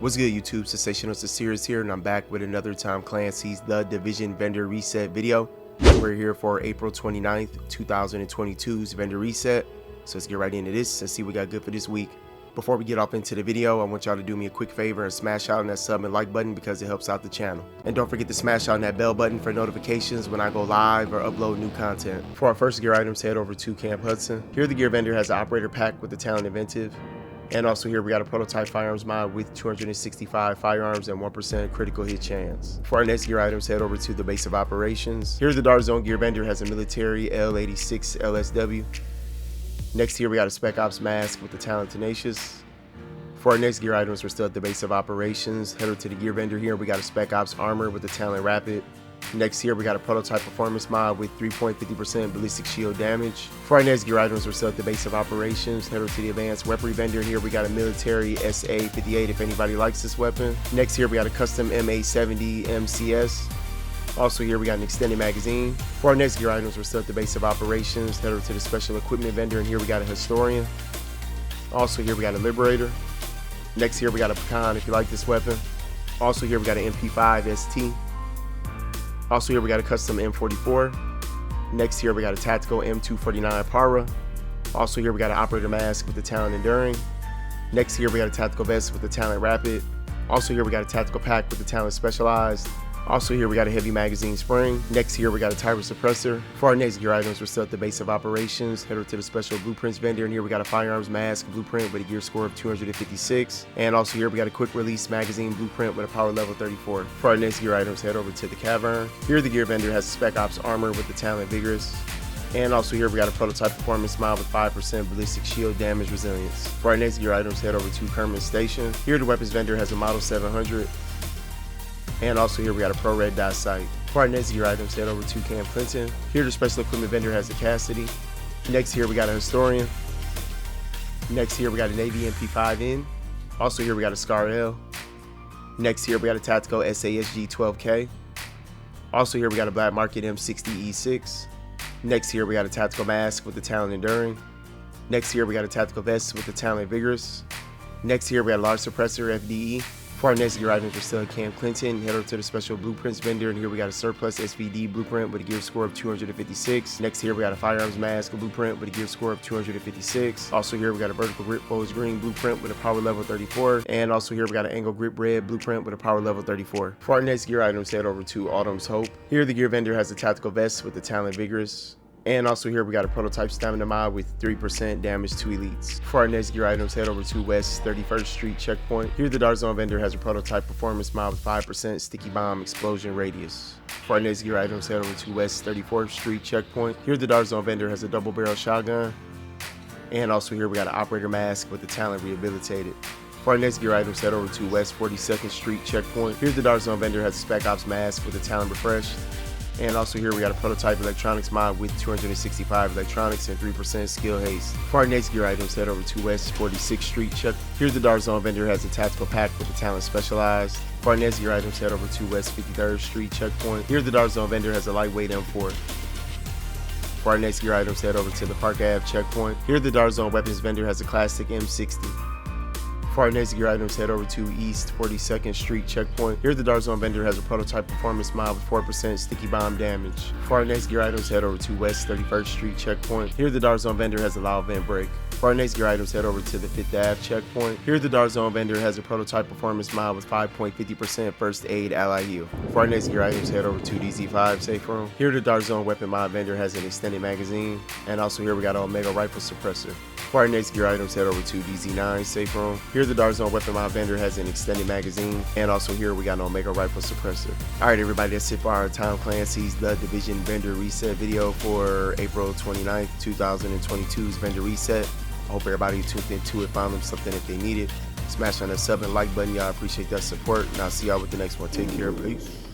What's good, YouTube? Sensational Series here, and I'm back with another Tom Clancy's The Division Vendor Reset video. We're here for April 29th, 2022's Vendor Reset. So let's get right into this and see what we got good for this week. Before we get off into the video, I want y'all to do me a quick favor and smash out on that sub and like button because it helps out the channel. And don't forget to smash out on that bell button for notifications when I go live or upload new content. For our first gear items, head over to Camp Hudson. Here the gear vendor has an operator pack with the talent inventive. And also here we got a prototype firearms mod with 265 firearms and 1% critical hit chance. For our next gear items, head over to the base of operations. Here the Dark Zone gear vendor has a military L86 LSW. Next here we got a Spec Ops mask with the talent tenacious. For our next gear items, we're still at the base of operations. Head over to the gear vendor here, we got a Spec Ops armor with the talent rapid. Next here we got a prototype performance mod with 3.50% ballistic shield damage. For our next gear items, we're still at the base of operations. Head over to the advanced weaponry vendor here, we got a military SA58 if anybody likes this weapon. Next here we got a custom MA70 MCS. Also here we got an extended magazine. For our next gear items, we're still at the base of operations. Head over to the special equipment vendor, and here we got a historian. Also here we got a liberator. Next here we got a pecan if you like this weapon. Also here we got an MP5 ST. Also here we got a custom M44. Next here we got a tactical M249 Para. Also here we got an operator mask with the talent enduring. Next here we got a tactical vest with the talent rapid. Also here we got a tactical pack with the talent specialized. Also here we got a heavy magazine spring. Next here we got a tyrant suppressor. For our next gear items, we're still at the base of operations. Head over to the special blueprints vendor, and here we got a firearms mask blueprint with a gear score of 256. And also here we got a quick release magazine blueprint with a power level 34. For our next gear items, head over to the Cavern. Here the gear vendor has a Spec Ops armor with the talent vigorous. And also here we got a prototype performance mod with 5% ballistic shield damage resilience. For our next gear items, head over to Kerman Station. Here the weapons vendor has a Model 700. And also here we got a Pro Red Dot sight. For our next gear items, head over to Camp Clinton. Here the special equipment vendor has a Cassidy. Next here we got a historian. Next here we got a Navy MP5N. Also here we got a Scar L. Next here we got a tactical SASG 12K. Also here we got a Black Market M60 E6. Next here we got a tactical mask with the talent enduring. Next here we got a tactical vest with the talent vigorous. Next here we got a large suppressor FDE. For our next gear items, we're still at Camp Clinton. Head over to the special blueprints vendor, and here we got a surplus SVD blueprint with a gear score of 256. Next here we got a firearms mask blueprint with a gear score of 256. Also here we got a vertical grip forged green blueprint with a power level 34. And also here we got an angle grip red blueprint with a power level 34. For our next gear items, head over to Autumn's Hope. Here the gear vendor has a tactical vest with the talent vigorous. And also here we got a prototype stamina mod with 3% damage to elites. For our next gear items, head over to West 31st Street checkpoint. Here the Dark Zone vendor has a prototype performance mod with 5% sticky bomb explosion radius. For our next gear items, head over to West 34th Street checkpoint. Here the Dark Zone vendor has a double barrel shotgun. And also here we got an operator mask with the talent rehabilitated. For our next gear items, head over to West 42nd Street checkpoint. Here the Dark Zone vendor has a Spec Ops mask with the talent refreshed. And also here we got a prototype electronics mod with 265 electronics and 3% skill haste. For our next gear items, head over to West 46th Street check. Here the Dark Zone vendor has a tactical pack with the talent specialized. For our next gear items, head over to West 53rd Street checkpoint. Here the Dark Zone vendor has a lightweight M4. For our next gear items, head over to the Park Ave checkpoint. Here the Dark Zone weapons vendor has a classic M60. For our next gear items, head over to East 42nd Street checkpoint. Here the Dark Zone vendor has a prototype performance mod with 4% sticky bomb damage. For our next gear items, head over to West 31st Street checkpoint. Here the Dark Zone vendor has a loud vent brake. For our next gear items, head over to the 5th Ave checkpoint. Here the Dark Zone vendor has a prototype performance mod with 5.50% first aid ally heal. For our next gear items, head over to DZ5 safe room. Here the Dark Zone weapon mod vendor has an extended magazine. And also here we got an Omega rifle suppressor. For our next gear items, head over to DZ9 safe room. Here the Dark Zone weapon mod vendor has an extended magazine. And also here we got an Omega rifle suppressor. Alright everybody, that's it for our Tom Clancy's The Division Vendor Reset video for April 29th, 2022's Vendor Reset. I hope everybody tuned into it, found them something that they needed. Smash on that sub and like button, y'all. Appreciate that support. And I'll see y'all with the next one. Take care, peace.